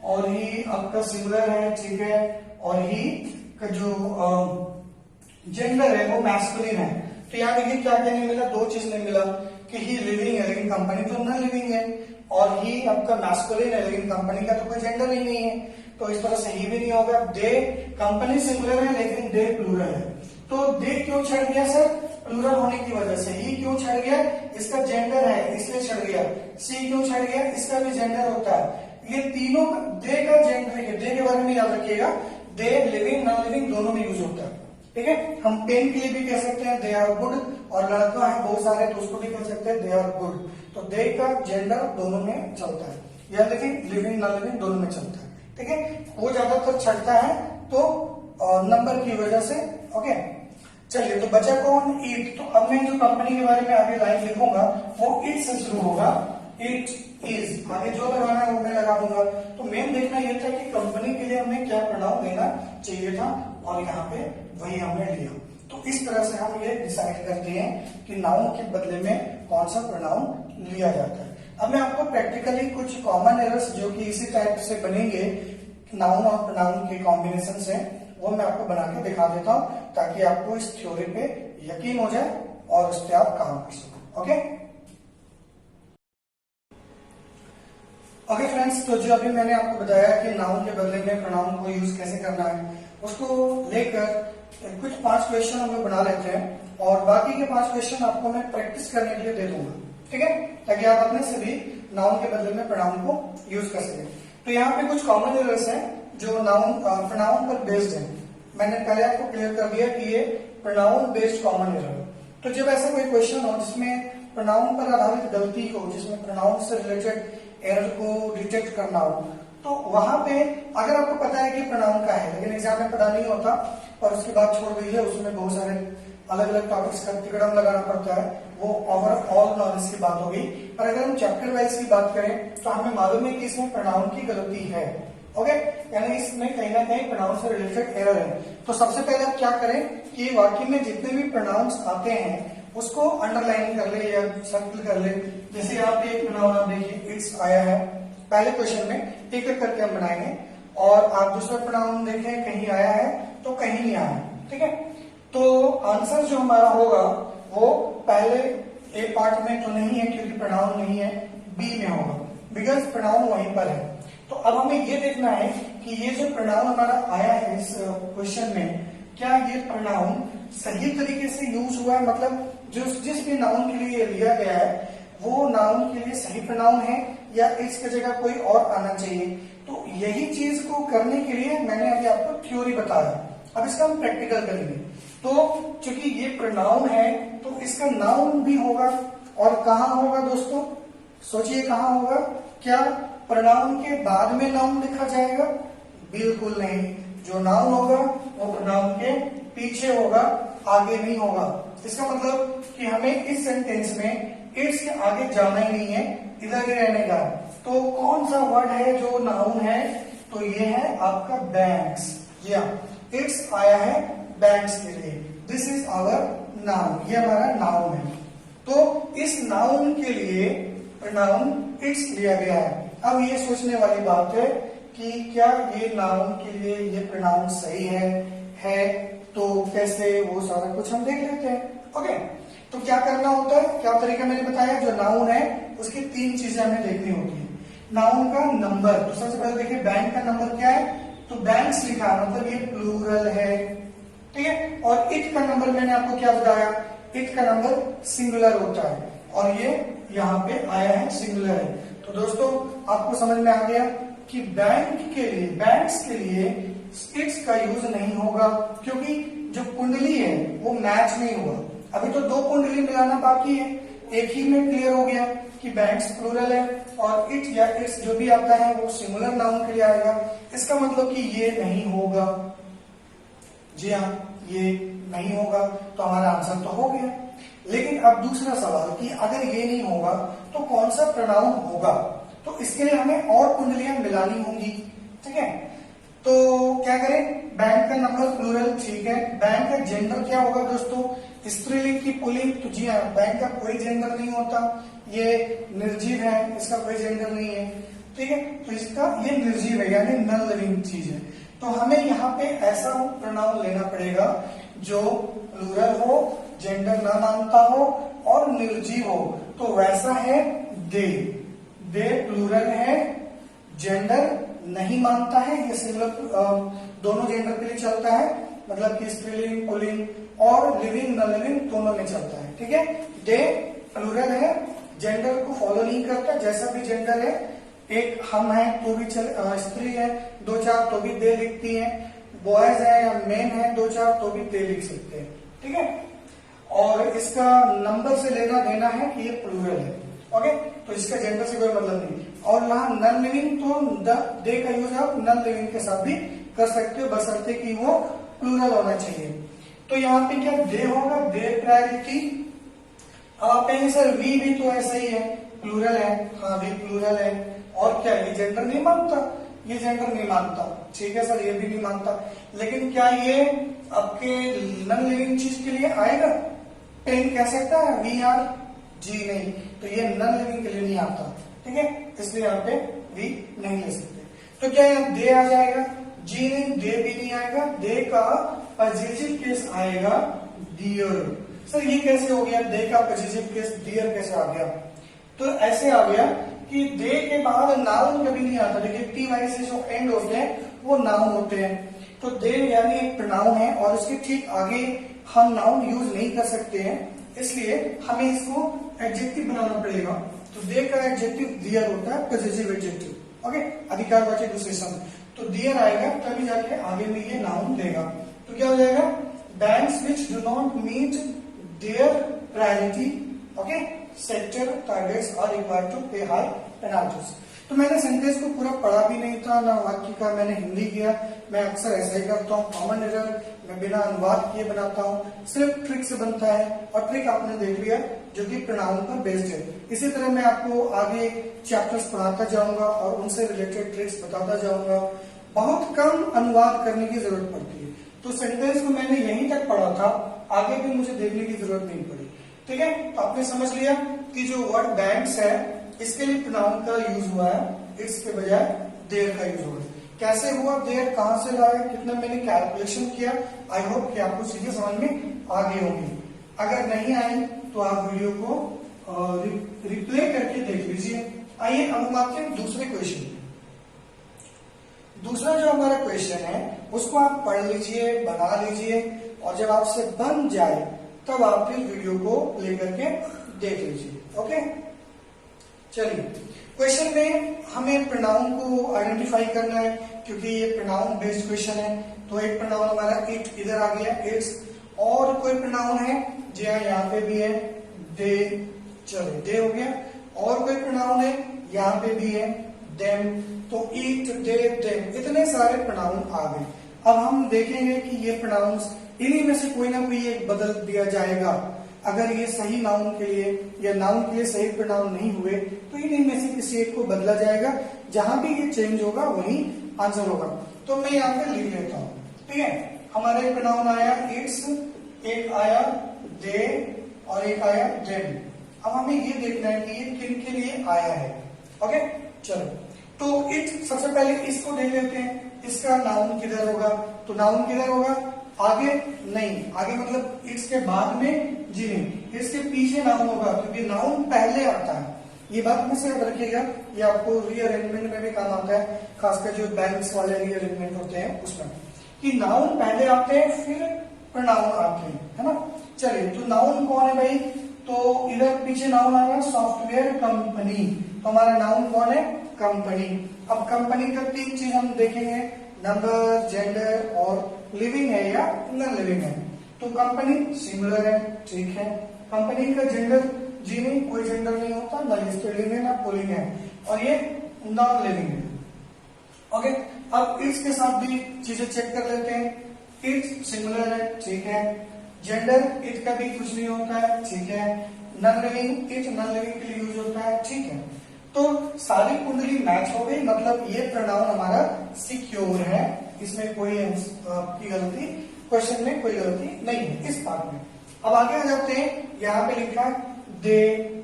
और ही आपका सिंगुलर है, ठीक है, और ही का जो जेंडर है वो मैस्कुलिन है। तो यहाँ देखिए क्या क्या नहीं मिला, दो चीज नहीं मिला कि ही लिविंग है लेकिन कंपनी तो नॉन लिविंग है, और ही आपका मैस्कुलिन है लेकिन कंपनी का तो कोई जेंडर ही नहीं है, तो इस तरह से ही भी नहीं होगा। दे कंपनी सिंगुलर है लेकिन दे प्लूरल है। तो दे क्यों छड़ गया सर, प्लूरल होने की वजह से। ही क्यों छड़ गया, इसका जेंडर है इसलिए छड़ गया। सी क्यों छड़ गया, इसका भी जेंडर होता है। ये तीनों दे का जेंडर है, दे के बारे में याद रखिएगा, दे लिविंग नॉन लिविंग दोनों में यूज होता है, ठीक है। हम पेन के लिए भी कह सकते हैं दे आर गुड, और लड़का है बहुत सारे तो उसको भी कह सकते हैं दे आर गुड। तो दे का जेंडर दोनों में चलता है, या लिविंग लिविंग नॉन लिविंग दोनों में चलता है, ठीक है। वो ज्यादातर छटता है तो नंबर की वजह से, ओके। चलिए तो बचा कौन, ईट। तो अब मैं जो कंपनी के बारे में आगे लाइन लिखूंगा वो ईट से शुरू होगा, इट इज, आगे जो लगाना है वो मैं लगा दूंगा। तो मेन देखना ये था कि कंपनी के लिए हमें क्या प्रोनाउन देना चाहिए था, और यहाँ पे वही हमने लिया। तो इस तरह से हम ये डिसाइड करते हैं कि नाउन के बदले में कौन सा प्रोनाउन लिया जाता है। अब मैं आपको प्रैक्टिकली कुछ कॉमन एरर्स जो कि इसी टाइप से बनेंगे नाउन और प्रोनाउन के कॉम्बिनेशन से, वो मैं आपको बना के दिखा देता हूं, ताकि आपको इस थ्योरी पे यकीन हो जाए और उस पर आप काम कर सको। ओके ओके फ्रेंड्स, तो जो अभी मैंने आपको बताया कि नाउन के बदले में प्रोनाउन को यूज कैसे करना है, उसको लेकर कुछ 5 क्वेश्चन हम लोग बना लेते हैं, और बाकी के 5 क्वेश्चन आपको मैं प्रैक्टिस करने के लिए दे दूंगा, ठीक है, ताकि आप अपने से भी नाउन के बदले में प्रोनाउन को यूज कर सकें। तो यहाँ पे कुछ कॉमन एरर्स हैं जो नाउन प्रोनाउन पर बेस्ड है। मैंने पहले आपको क्लियर कर दिया कि ये प्रोनाउन बेस्ड कॉमन एरर। तो जब ऐसा कोई क्वेश्चन हो जिसमें प्रोनाउन पर आधारित गलती हो, जिसमें प्रोनाउन से रिलेटेड एरर को डिटेक्ट करना हो, तो वहां पे अगर आपको पता है कि प्रोनाउन का है लेकिन एग्जाम में पता नहीं होता और उसके बाद छोड़ गई है, उसमें बहुत सारे अलग अलग टॉपिक्स का तिकड़म लगाना पड़ता है, वो ओवरऑल नॉलेज की बात होगी। पर अगर हम चैप्टर वाइज की बात करें तो हमें मालूम है कि इसमें प्रोनाउन की गलती है। ओके, यानी इसमें कहीं ना कहीं प्रोनाउन से रिलेटेड एरर है। तो सबसे पहले आप क्या करें कि वाक्य में जितने भी प्रोनाउंस आते हैं उसको अंडरलाइन कर ले या सर्कल कर ले। जैसे यहाँ पे एक प्रोनाउन आप देखिए इट्स आया है पहले क्वेश्चन में, एक एक करके हम बनाएंगे, और आप दूसरा प्रोनाउन देखें कहीं आया है तो कहीं नहीं आया है, ठीक है। तो आंसर जो हमारा होगा वो पहले ए पार्ट में तो नहीं है क्योंकि प्रोनाउन नहीं है, बी में होगा, बिकॉज प्रोनाउन वहीं पर है। तो अब हमें ये देखना है कि ये जो प्रोनाउन हमारा आया है इस क्वेश्चन में, क्या ये प्रोनाउन सही तरीके से यूज हुआ है, मतलब जो जिस भी नाउन के लिए लिया गया है वो नाउन के लिए सही प्रोनाउन है या इसकी जगह कोई और आना चाहिए। तो यही चीज को करने के लिए मैंने अभी आपको थ्योरी बताया, अब इसका हम प्रैक्टिकल करेंगे। तो चूंकि ये प्रोनाउन है तो इसका नाउन भी होगा, और कहाँ होगा दोस्तों, सोचिए कहाँ होगा। क्या प्रोनाउन के बाद में नाउन लिखा जाएगा? बिल्कुल नहीं, जो नाउन होगा वो प्रोनाउन के पीछे होगा, आगे नहीं होगा। इसका मतलब कि हमें इस सेंटेंस में इट्स के आगे जाना ही नहीं है, इधर ही रहने का। तो कौन सा वर्ड है जो नाउन है, तो ये है आपका बैंक्स। या इट्स आया है बैंक्स के लिए, दिस इज आवर नाउन, ये हमारा नाउन है। तो इस नाउन के लिए प्रोनाउन इट्स लिया गया है। अब ये सोचने वाली बात है कि क्या ये नाउन के लिए ये प्रोनाउन सही है तो कैसे, वो सारा कुछ हम देख लेते हैं। ओके, तो क्या करना होता है, क्या तरीका मैंने बताया, जो नाउन है उसकी 3 चीजें हमें देखनी होती है। नाउन का नंबर, तो सबसे पहले देखिए बैंक का नंबर क्या है, तो बैंक्स लिखा है मतलब ये प्लूरल है, ठीक है। और इट का नंबर मैंने आपको क्या बताया, इट का नंबर सिंगुलर होता है, और ये यहाँ पे आया है सिंगुलर है। तो दोस्तों आपको समझ में आ गया कि बैंक्स के लिए इट्स का यूज नहीं होगा, क्योंकि जो कुंडली है वो मैच नहीं हुआ। अभी तो 2 कुंडली मिलाना बाकी है, एक ही में क्लियर हो गया कि बैंक्स प्लूरल है और इट या इट्स जो भी आता है वो सिंगुलर नाउन के लिए आएगा। इसका मतलब कि ये नहीं होगा, जी हाँ ये नहीं होगा, तो हमारा आंसर तो हो गया। लेकिन अब दूसरा सवाल कि अगर ये नहीं होगा तो कौन सा प्रोनाउन होगा, तो इसके लिए हमें और कुंडलियां मिलानी होंगी, ठीक है। तो क्या करें, बैंक का नंबर प्लूरल, ठीक है। बैंक का जेंडर क्या होगा दोस्तों, स्त्रीलिंग की पुल्लिंग, तो जी हाँ बैंक का कोई जेंडर नहीं होता, ये निर्जीव है, इसका कोई जेंडर नहीं है, ठीक है। तो इसका ये निर्जीव है यानी नॉन लिविंग चीज है। तो हमें यहाँ पे ऐसा प्रोनाउन लेना पड़ेगा जो प्लूरल हो, जेंडर ना मानता हो और निर्जीव हो। तो वैसा है दे प्लूरल है, जेंडर नहीं मानता है, ये सिंगुलर दोनों जेंडर के लिए चलता है, मतलब कि स्त्रीलिंग पुल्लिंग और लिविंग नॉन लिविंग दोनों में चलता है, ठीक है। दे प्लूरल है, जेंडर को फॉलो नहीं करता, जैसा भी जेंडर है, एक हम है तो भी स्त्री है 2-4 तो भी दे लिखती है, बॉयज है या मेन है 2-4 तो भी दे लिख सकते हैं, ठीक है। और इसका नंबर से लेना देना है कि ये प्लूरल है, ओके। तो इसका जेंडर से कोई मतलब नहीं। और यहाँ नॉन लिविंग तो दे का यूज आप नॉन लिविंग के साथ भी कर सकते हो, बशर्ते कि वो प्लूरल होना चाहिए। तो यहाँ पे क्या दे होगा, दे प्रायोरिटी, अब आप कहेंगे सर वी भी तो ऐसा ही है, प्लूरल है। हाँ वी प्लूरल है, और क्या ये जेंडर नहीं मानता, ये जेंडर नहीं मानता, ठीक है सर ये भी नहीं मानता। लेकिन क्या ये आपके नॉन लिविंग चीज के लिए आएगा? पेन कह सकता है वी आर? जी नहीं, तो ये नॉन लिविंग के लिए नहीं आता, ठीक है, इसलिए यहाँ पे वी नहीं ले सकते। तो क्या यहाँ दे आ जाएगा? जी नहीं, दे भी नहीं आएगा, दे का पॉजिटिव केस आएगा डियर। सर ये कैसे हो गया, दे का पॉजिटिव केस डियर कैसे आ गया? तो ऐसे आ गया कि दे के बाद नाउन कभी नहीं आता, देखिए टी वाई से जो एंड होते हैं वो नाउन होते हैं। तो दे यानी एक प्रोनाउन है और उसके ठीक आगे हम नाउन यूज नहीं कर सकते हैं, इसलिए हमें इसको एडजेक्टिव बनाना पड़ेगा। तो दे का एडजेक्टिव डियर होता है, पॉजिटिव एडजेक्टिव, ओके, अधिकारवाचक विशेषण। तो डियर आएगा तभी जाके आगे में ये नाउन देगा। तो क्या हो जाएगा? Banks which do not meet their priority, okay, sector targets are required to pay high penalties. तो मैंने सेंटेंस को पूरा पढ़ा भी नहीं था, ना वाक्य का मैंने हिंदी किया, मैं अक्सर ऐसा ही करता हूँ, कॉमन एरर मैं बिना अनुवाद किए बनाता हूँ, सिर्फ ट्रिक से बनता है, और ट्रिक आपने देख लिया जो कि प्रोनाउन पर बेस्ड है। इसी तरह मैं आपको आगे चैप्टर्स पढ़ाता जाऊंगा और उनसे रिलेटेड ट्रिक्स बताता जाऊंगा। बहुत कम अनुवाद करने की जरूरत पड़ती है, तो सेंटेंस को मैंने यहीं तक पढ़ा था, आगे भी मुझे देखने की जरूरत नहीं पड़ी, ठीक है। तो आपने समझ लिया कि जो वर्ड बैंक्स है इसके लिए प्रोनाउन का यूज हुआ है, इट्स के बजाय देयर का यूज हुआ है। कैसे हुआ, देयर कहां से लाया, कितना मैंने कैलकुलेशन किया, आई होप कि आपको चीजें समझ में आ गई होंगी। अगर नहीं आई तो आप वीडियो को रिप्ले करके देख लीजिए। आइए अब हम आते हैं दूसरे क्वेश्चन। दूसरा जो हमारा क्वेश्चन है उसको आप पढ़ लीजिए, बना लीजिए, और जब आपसे बन जाए तब आप फिर वीडियो को प्ले करके देख लीजिए, ओके। चलिए, क्वेश्चन में हमें प्रोनाउन को आइडेंटिफाई करना है, क्योंकि ये प्रोनाउन बेस्ड क्वेश्चन है। तो एक प्रोनाउन हमारा इट इधर आ गया, इट्स, और कोई प्रोनाउन है जी हाँ यहाँ पे भी है, दे, चलिए दे हो गया, और कोई प्रोनाउन है यहाँ पे भी है, देम। तो ईट, दे, देम, इतने सारे प्रोनाउन आ गए। अब हम देखेंगे कि ये प्रोनाउंस इन्हीं में से कोई ना कोई एक बदल दिया जाएगा। अगर ये सही नाउन के लिए या नाउन के लिए सही प्रोनाउन नहीं हुए तो इन्हीं में से किसी एक को बदला जाएगा, जहां भी ये चेंज होगा वही आंसर होगा। तो मैं यहाँ पे लिख लेता हूँ, ठीक है। हमारा एक प्रोनाउन आया इट्स, एक आया दे, और एक आया देम। अब हमें ये देखना है कि ये किन के लिए आया है, ओके। चलो, तो इट, सबसे पहले इसको देख लेते हैं, इसका नाउन किधर होगा? तो नाउन किधर होगा? आगे नहीं, आगे मतलब इट्स के बाद में जी नहीं, इसके पीछे नाउन होगा, क्योंकि नाउन पहले आता है। ये बात में से याद रखिएगा, ये आपको रीअरेंजमेंट में भी काम आता है, खासकर जो बैंक्स वाले रीअरेंजमेंट होते हैं उसमें, कि नाउन पहले आते हैं फिर प्रोनाउन आते हैं, है ना। चलिए, तो नाउन कौन है भाई? तो इधर पीछे नाउन आ रहा है सॉफ्टवेयर कंपनी, तो हमारा नाउन कौन है? कंपनी। अब कंपनी का तीन चीज हम देखेंगे, नंबर, जेंडर और लिविंग है या नॉन लिविंग है। तो कंपनी सिंगुलर है, ठीक है। कंपनी का जेंडर जी नहीं, कोई जेंडर नहीं होता, ना स्त्रीलिंग है ना पुल्लिंग है, और ये नॉन लिविंग है, ओके। अब इट्स के साथ भी चीजें चेक कर लेते हैं। इट सिंगुलर है, ठीक है। जेंडर इट का भी कुछ नहीं होता है, ठीक है। Non living, it non living के लिए यूज होता है, ठीक है। तो सारी कुंडली मैच हो गई, मतलब ये प्रोनाउन हमारा सिक्योर है, इसमें कोई आपकी गलती, क्वेश्चन में कोई गलती नहीं है इस पार्ट में। अब आगे आ जाते हैं, यहाँ पे लिखा है दे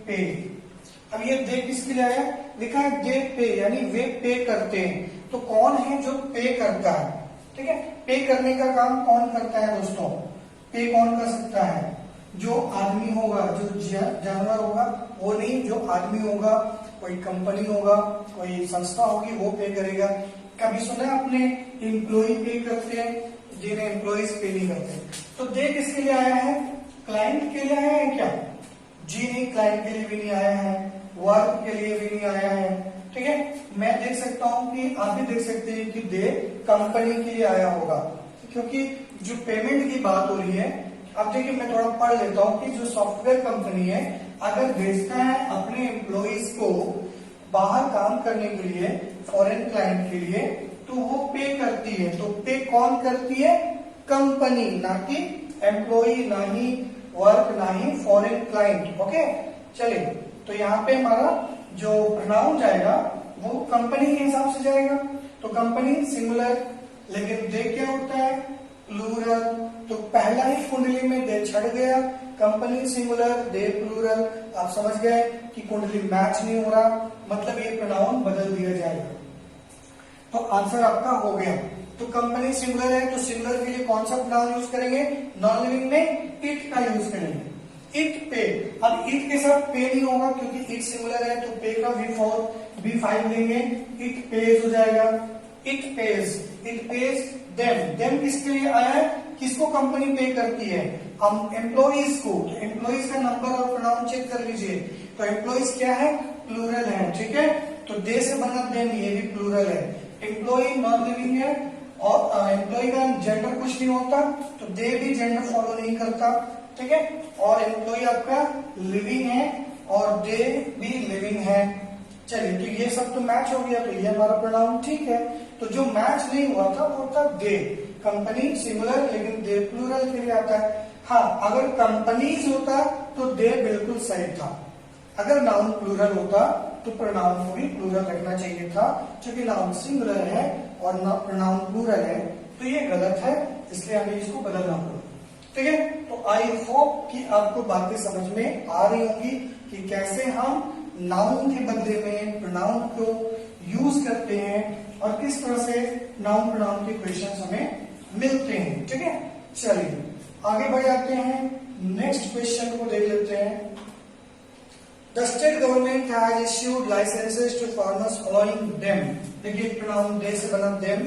पे। अब ये दे किसके लिए आया? लिखा है दे पे, यानी वे पे करते हैं। तो कौन है जो पे करता है? ठीक है, पे करने का काम कौन करता है दोस्तों? पे कौन कर सकता है? जो आदमी होगा, जो जानवर होगा वो नहीं, जो आदमी होगा, कोई कंपनी होगा, कोई संस्था होगी वो पे करेगा। कभी सुना आपने एम्प्लॉय पे करते हैं, जिन्हें एम्प्लॉइज पे नहीं करते? तो दे किसके लिए आया है? क्लाइंट के लिए आया है क्या? जी नहीं, क्लाइंट के लिए भी नहीं आया है, वर्क के लिए भी नहीं आया है, ठीक है। मैं देख सकता हूं कि आप भी देख सकते हैं कि दे कंपनी के लिए आया होगा, क्योंकि जो पेमेंट की बात हो रही है। अब देखिए, मैं थोड़ा पढ़ लेता हूं कि जो सॉफ्टवेयर कंपनी है अगर भेजता है अपने एम्प्लॉइज को बाहर काम करने के लिए, फॉरेन क्लाइंट के लिए, तो वो पे करती है। तो पे कौन करती है? कंपनी, ना कि एम्प्लॉई, ना ही वर्क, ना ही फॉरेन क्लाइंट। ओके, चलिए तो यहाँ पे हमारा जो प्रोनाउन जाएगा वो कंपनी के हिसाब से जाएगा। तो कंपनी सिंगुलर, लेकिन दे क्या होता है प्लूरल। तो पहला ही कुंडली में दे छड़ गया, कंपनी सिंगुलर दे प्लूरल। आप समझ गए कि कुंडली मैच नहीं हो रहा, मतलब ये प्रोनाउन बदल दिया जाएगा। तो आंसर आपका हो गया। तो कंपनी सिंगुलर है तो सिंगुलर के लिए कौन सा प्रोनाउन यूज करेंगे, नॉन लिविंग में इट का यूज करेंगे। इट पे, अब इट के साथ पे नहीं होगा क्योंकि इट सिंगुलर है, तो पे का V5 लेंगे, इट पेज हो जाएगा। इट पेज देम किसके लिए आया है, किसको कंपनी पे करती है, हम एम्प्लॉइज को। तो एम्प्लॉइज का नंबर और प्रोनाउन चेक कर लीजिए। तो एम्प्लॉइज क्या है, प्लूरल है, ठीक है। तो दे से बना देम, ये भी प्लूरल है। एम्प्लॉय नॉन लिविंग है और एम्प्लॉय का जेंडर कुछ नहीं होता, तो दे भी जेंडर फॉलो नहीं करता, ठीक है। और एम्प्लॉय आपका लिविंग है और दे भी लिविंग है। चलिए, तो ये सब तो मैच हो गया, तो ये हमारा प्रोनाउन ठीक है। तो जो मैच नहीं हुआ था वो था दे। कंपनी सिंगुलर लेकिन दे प्लूरल के लिए आता है। हाँ, अगर कंपनीज होता तो दे बिल्कुल सही था। अगर नाउन प्लूरल होता तो प्रोनाउन को भी प्लूरल रखना चाहिए था। क्योंकि नाउन सिंगुलर है और प्रोनाउन प्लूरल है, तो ये गलत है, इसलिए हमें इसको बदलना पड़ा, ठीक है। तो आई होप कि आपको बातें समझ में आ रही होंगी कि कैसे हम नाउन के बदले में प्रोनाउन को यूज करते हैं और किस तरह से नाउन प्रोनाउन के क्वेश्चन हमें मिलते हैं, ठीक है। चलिए आगे बढ़ जाते हैं, नेक्स्ट क्वेश्चन को देख लेते हैं। The state government has issued licenses to farmers following them। देखिए प्रोनाउन दे से बना them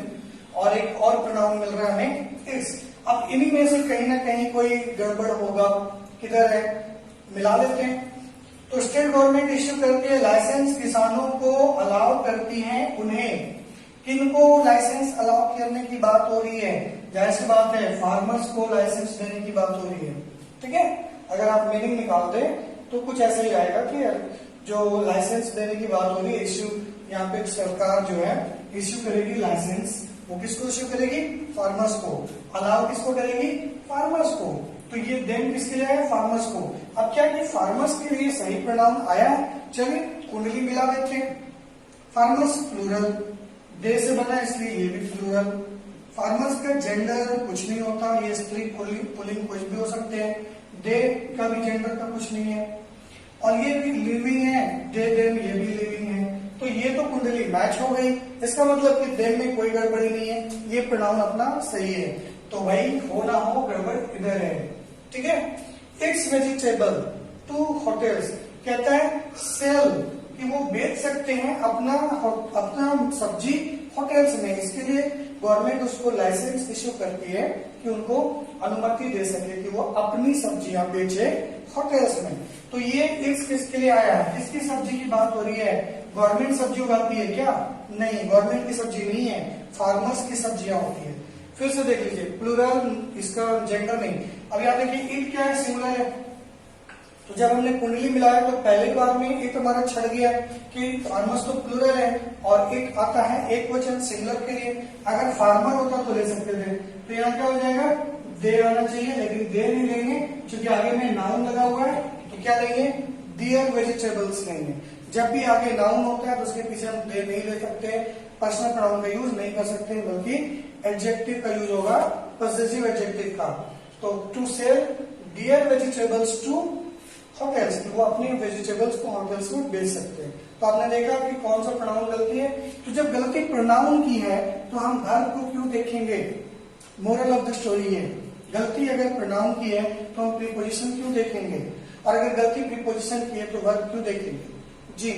और एक और प्रोनाउन मिल रहा है हमें is। अब इन्हीं में से कहीं ना कहीं कोई गड़बड़ होगा, किधर है, मिला लेते हैं। तो स्टेट गवर्नमेंट इश्यू करती है लाइसेंस, किसानों को अलाउ करती है, उन्हें किनको लाइसेंस अलाउ करने की बात हो रही है, जाहिर सी बात है फार्मर्स को लाइसेंस देने की बात हो रही है, ठीक है। अगर आप मीनिंग निकाल दे तो कुछ ऐसे ही आएगा कि जो लाइसेंस देने की बात हो रही है, इश्यू, यहाँ पे सरकार जो है इश्यू करेगी लाइसेंस, वो किसको इश्यू करेगी, फार्मर्स को। अलाउ किसको करेगी, फार्मर्स को। तो ये देन किसके लिए है, फार्मर्स को। अब क्या कि फार्मर्स के लिए सही प्रोनाउन आया, चलिए कुंडली मिला देते हैं। फार्मर्स प्लूरल, दे से बना इसलिए ये भी प्लूरल। फार्मर्स का जेंडर कुछ नहीं होता, ये स्त्री पुल्लिंग कुछ भी हो सकते हैं, दे का भी जेंडर का कुछ नहीं है। और ये भी लिविंग है, दे देम ये भी लिविंग है। तो ये तो कुंडली मैच हो गई, इसका मतलब कि देम में कोई गड़बड़ी नहीं है, ये प्रोनाउन अपना सही है। तो भाई हो ना हो गड़बड़ इधर है, ठीक है। इट्स वेजिटेबल टू होटल्स, कहता है सेल कि वो बेच सकते हैं अपना सब्जी होटल्स में। इसके लिए गवर्नमेंट उसको लाइसेंस इश्यू करती है कि उनको अनुमति दे सके कि वो अपनी सब्जियां बेचे होटल्स में। तो ये इट्स किसके लिए आया है, किसकी सब्जी की बात हो रही है, गवर्नमेंट सब्जी उगाती है क्या, नहीं, गवर्नमेंट की सब्जी नहीं है, फार्मर्स की सब्जियां होती है। फिर से देख लीजिए, प्लूरल, इसका जेंडर नहीं। अब यहाँ देखिए इट क्या है, सिंगुलर है। तो जब हमने कुंडली मिलाया तो पहली बार में इट हमारा छड़ गया कि फार्मर्स तो प्लूरल है और इट आता है एक वचन सिंगुलर के लिए। अगर फार्मर होता तो ले सकते थे, तो यहाँ क्या हो जाएगा, दे आना चाहिए, लेकिन दे नहीं लेंगे क्योंकि आगे में नाउन लगा हुआ है। तो क्या लेंगे, दियर वेजिटेबल्स लेंगे। जब भी आगे नाउन होता है तो उसके पीछे हम दे नहीं ले सकते, पर्सनल प्रोनाउन का यूज नहीं कर सकते, बल्कि एडजेक्टिव का यूज होगा, पॉसेसिव एडजेक्टिव का। तो to sell their vegetables to hotels, वो अपने वेजिटेबल्स को होटल्स में बेच सकते हैं। तो आपने देखा कि कौन सा प्रोनाउन गलती है। तो जब गलती प्रोनाउन की है तो हम वर्ब को क्यों देखेंगे, मोरल ऑफ द स्टोरी है, गलती अगर प्रोनाउन की है तो हम प्रीपोजिशन क्यों देखेंगे, और अगर गलती प्रीपोजिशन की है तो वर्ब क्यों देखेंगे, जी।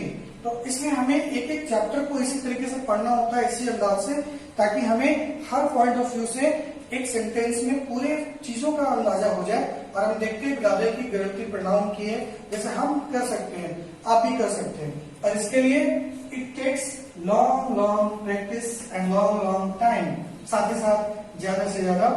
तो इसलिए हमें एक एक चैप्टर को इसी तरीके से पढ़ना होता है, इसी अंदाज से, ताकि हमें हर पॉइंट ऑफ व्यू से एक सेंटेंस में पूरे चीजों का अंदाजा हो जाए और हम देखते हैं दादा की गलती प्रोनाउन की है, जैसे हम कर सकते हैं, आप भी कर सकते हैं। और इसके लिए it takes long long practice and long long time, साथ ही साथ ज्यादा से ज्यादा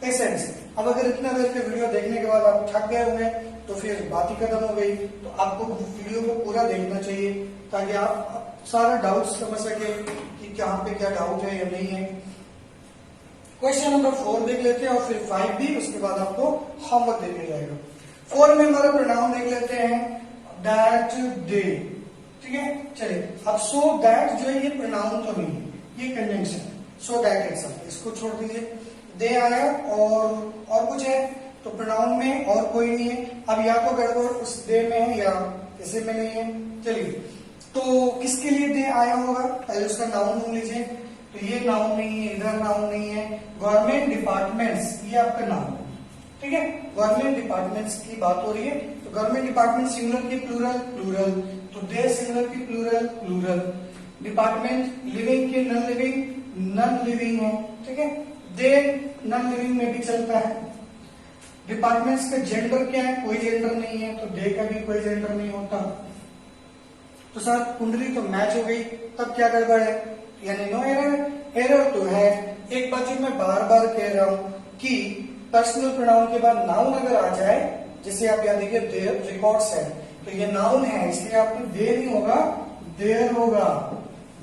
पेशेंस। अब अगर इतना देर के वीडियो देखने के बाद आप थक गए होंगे तो फिर बात ही खत्म हो गई। तो आपको वीडियो को पूरा देखना चाहिए ताकि आप सारा डाउट समझ सके कि कहाँ पे क्या डाउट है या नहीं है। क्वेश्चन नंबर 4 देख लेते हैं और फिर 5 भी, उसके बाद आपको होमवर्क देने जाएगा। फॉर में हमारा प्रोनाउन देख लेते हैं दैट दे, ठीक है। चलिए अब सो दैट जो है ये प्रोनाउन तो नहीं है, ये कंजंक्शन, सो दैट इटसेल्फ, इसको छोड़ दीजिए। दे आया और कुछ है तो प्रोनाउन में और कोई नहीं है। अब या तो गड़बड़ उस दे में है या इसी में नहीं है। चलिए तो किसके लिए दे आया होगा, पहले उसका नाउन ढूंढ लीजिए। तो ये नाउन नहीं है, इधर नाउन नहीं है। गवर्नमेंट डिपार्टमेंट्स ये आपका नाउन, ठीक है। गवर्नमेंट डिपार्टमेंट्स की बात हो रही है तो गवर्नमेंट डिपार्टमेंट सिंगुलर की प्लूरल प्लूरल, तो दे सिंगुलर की प्लूरल प्लूरल। डिपार्टमेंट लिविंग की नॉन लिविंग नॉन लिविंग है, ठीक है। दे नॉन लिविंग में भी चलता है। डिपार्टमेंट्स का जेंडर क्या है, कोई जेंडर नहीं है, तो दे का भी कोई जेंडर नहीं होता। तो सर कुंडली तो मैच हो गई, तब क्या गड़बड़ है, यानी नो एरर। एरर तो है। एक बात जो मैं बार बार कह रहा हूं कि पर्सनल प्रोनाउन के बाद नाउन अगर आ जाए, जैसे आप यहाँ देखिए देयर रिकॉर्ड्स है, तो ये नाउन है इसलिए आपको दे नहीं होगा, देयर होगा।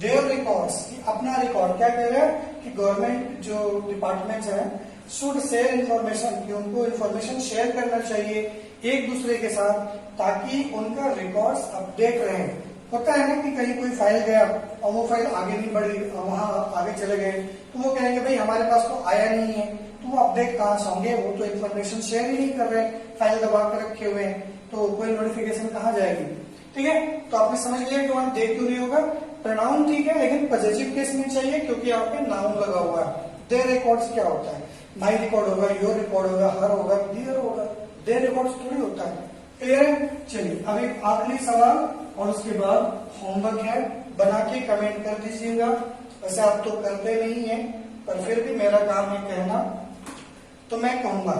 देयर रिकॉर्ड्स, अपना रिकॉर्ड। क्या कह रहा है कि गवर्नमेंट जो डिपार्टमेंट्स है शुड शेयर इंफॉर्मेशन, कि उनको इंफॉर्मेशन शेयर करना चाहिए एक दूसरे के साथ ताकि उनका रिकॉर्ड्स अपडेट रहे। होता है ना कि कहीं कोई फाइल गया और वो फाइल आगे नहीं बढ़ी, वहां आगे चले गए तो वो कहेंगे भाई हमारे पास तो आया नहीं है, तो वो अपडेट कहां से होंगे, वो तो इन्फॉर्मेशन शेयर ही नहीं कर रहे, फाइल दबा कर रखे हुए हैं, तो कोई नोटिफिकेशन कहां जाएगी, ठीक है। तो आपने समझ लिया कि वहां दे क्यों नहीं होगा। प्रोनाउन ठीक है लेकिन पॉजिटिव केस में चाहिए क्योंकि यहाँ पे नाउन लगा हुआ है। देयर रिकॉर्ड्स क्या होता है, माई रिकॉर्ड होगा, योर रिकॉर्ड होगा, हर होगा, डियर होगा, देयर रिकॉर्ड्स थोड़ी होता है। क्लियर है। चलिए अब एक आखिरी सवाल और उसके बाद होमवर्क है, बना के कमेंट कर दीजिएगा। वैसे आप तो करते नहीं है पर फिर भी मेरा काम है कहना, तो मैं कहूंगा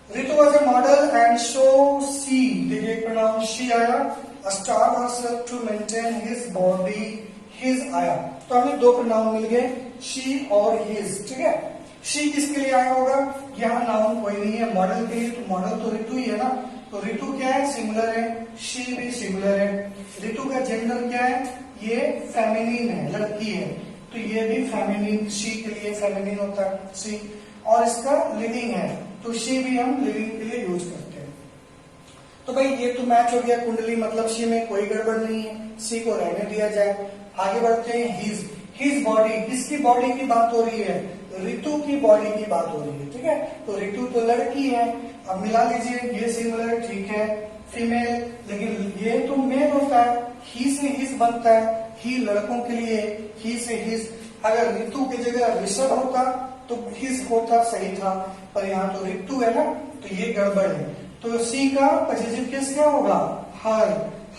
Ritu was a model and so see, देखिए प्रोनाउन शी आया, starve herself to maintain his body, his आया, तो हमें दो प्रोनाउन मिल गए, शी और हिज, ठीक है। शी किसके लिए आया होगा, यहाँ नाउन कोई नहीं है, मॉडल के लिए, तो मॉडल तो ऋतु ही है ना, तो ऋतु क्या है, सिंगुलर है, शी भी सिंगुलर है। ऋतु का जेंडर क्या है, ये फेमिनिन है, लड़की है, तो ये भी फेमिनिन, शी के लिए फेमिनिन होता है शी। और इसका लिविंग है तो शी भी हम लिविंग के लिए यूज करते हैं। तो भाई ये तो मैच हो गया कुंडली, मतलब शी में कोई गड़बड़ नहीं है, सी को रहने दिया जाए। आगे बढ़ते हैं हिज। हिज बॉडी, किसकी बॉडी की बात हो रही है, ऋतु की बॉडी की बात हो रही है, ठीक है। तो ऋतु तो लड़की है, अब मिला लीजिए, ये सिंगुलर ठीक है, फीमेल, लेकिन ये तो मेल होता है, ही से हिज बनता है, ही लड़कों के लिए, ही से हिज। अगर ऋतु की जगह ऋषभ होता तो हिज होता, सही था, पर यहाँ तो ऋतु है ना, तो ये गड़बड़ है। तो सी का पॉजिटिव केस क्या होगा, हर।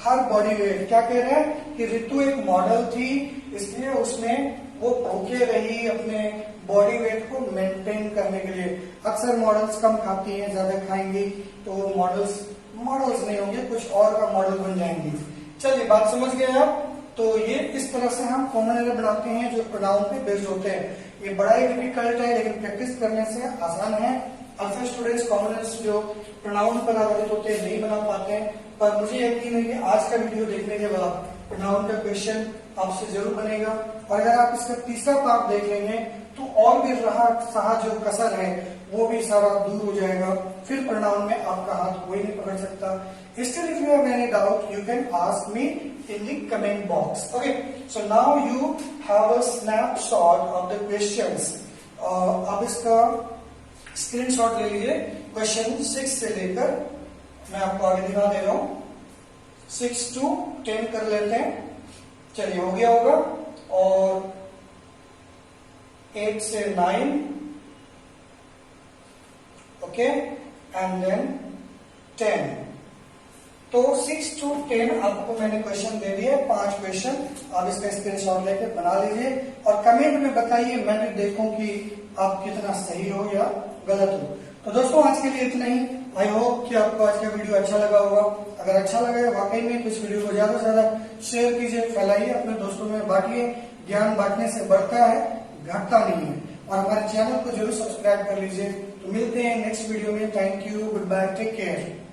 हर बॉडी वेट, क्या कह रहे हैं कि ऋतु एक मॉडल थी इसलिए उसमें वो भूखे रही अपने बॉडी वेट को मेंटेन करने के लिए। अक्सर मॉडल्स कम खाती हैं, ज्यादा खाएंगी तो मॉडल्स नहीं होंगे, कुछ और का मॉडल बन जाएंगी। चलिए बात समझ गए आप। तो ये इस तरह से हम कॉमन एरर बनाते हैं जो प्रोनाउन पे बेस्ड होते हैं। ये बड़ा ही डिफिकल्ट है लेकिन प्रैक्टिस करने से आसान है। अक्सर स्टूडेंट्स कॉमन एरर्स जो प्रोनाउन पर आधारित होते हैं नहीं बना पाते हैं, पर मुझे यकीन है कि आज का वीडियो देखने के बाद प्रोनाउन का क्वेश्चन आपसे जरूर बनेगा। और अगर आप इसका तीसरा पार्ट देख लेंगे तो और भी रहा जो कसर है वो भी सारा दूर हो जाएगा, फिर प्रोनाउन में आपका हाथ कोई नहीं पकड़ सकता। Still, if you have any doubt, you can ask me in the comment box. Okay. So now you have a snapshot of the questions. अब इसका स्क्रीनशॉट ले लीजिए, क्वेश्चन 6 से लेकर मैं आपको आगे दिखा दे रहा हूं, 6 to 10 कर लेते हैं। चलिए हो गया होगा। और 8 से 9, ओके, एंड देन 10। तो 6 to 10 आपको मैंने क्वेश्चन दे दिए, 5 क्वेश्चन। आप इसका स्क्रीनशॉट लेकर बना लीजिए और कमेंट में बताइए, मैं भी देखूं कि आप कितना सही हो या गलत हो। तो दोस्तों आज के लिए इतना ही। आई होप कि आपको आज का वीडियो अच्छा लगा होगा। अगर अच्छा लगे वाकई में तो इस वीडियो को ज्यादा से ज्यादा शेयर कीजिए, फैलाइए, अपने दोस्तों में बांटिए। ज्ञान बांटने से बढ़ता है, घटता नहीं है। और हमारे चैनल को जरूर सब्सक्राइब कर लीजिए। तो मिलते हैं नेक्स्ट वीडियो में। Thank you, goodbye, take care.